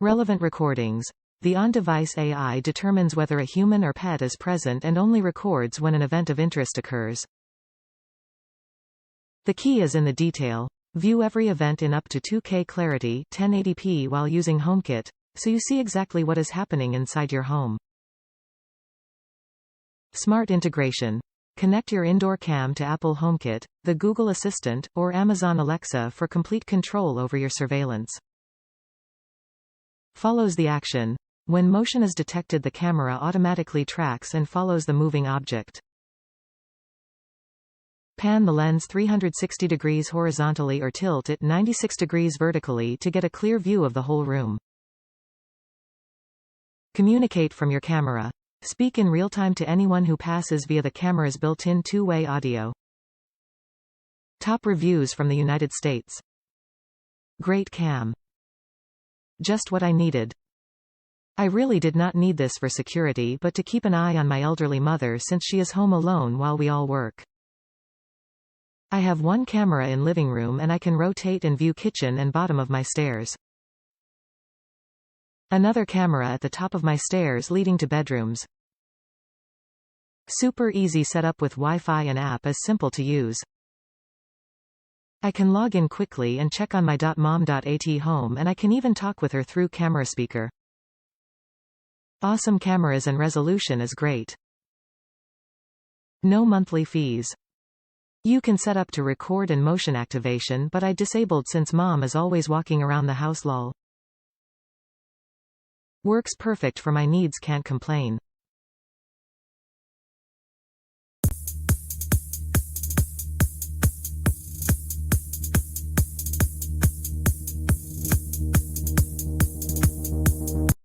Relevant recordings. The on-device AI determines whether a human or pet is present and only records when an event of interest occurs. The key is in the detail. View every event in up to 2K clarity 1080p while using HomeKit, so you see exactly what is happening inside your home. Smart integration. Connect your IndoorCam to Apple HomeKit, the Google Assistant, or Amazon Alexa for complete control over your surveillance. Follows the action. When motion is detected, the camera automatically tracks and follows the moving object. Pan the lens 360 degrees horizontally or tilt it 96 degrees vertically to get a clear view of the whole room. Communicate from your camera. Speak in real time to anyone who passes via the camera's built-in two-way audio. Top reviews from the United States. Great cam. Just what I needed. I really did not need this for security, but to keep an eye on my elderly mother since she is home alone while we all work. I have one camera in living room and I can rotate and view kitchen and bottom of my stairs. Another camera at the top of my stairs leading to bedrooms. Super easy setup with Wi-Fi and app is simple to use. I can log in quickly and check on my .mom.at home, and I can even talk with her through camera speaker. Awesome cameras and resolution is great. No monthly fees. You can set up to record and motion activation, but I disabled since mom is always walking around the house lol. Works perfect for my needs, can't complain.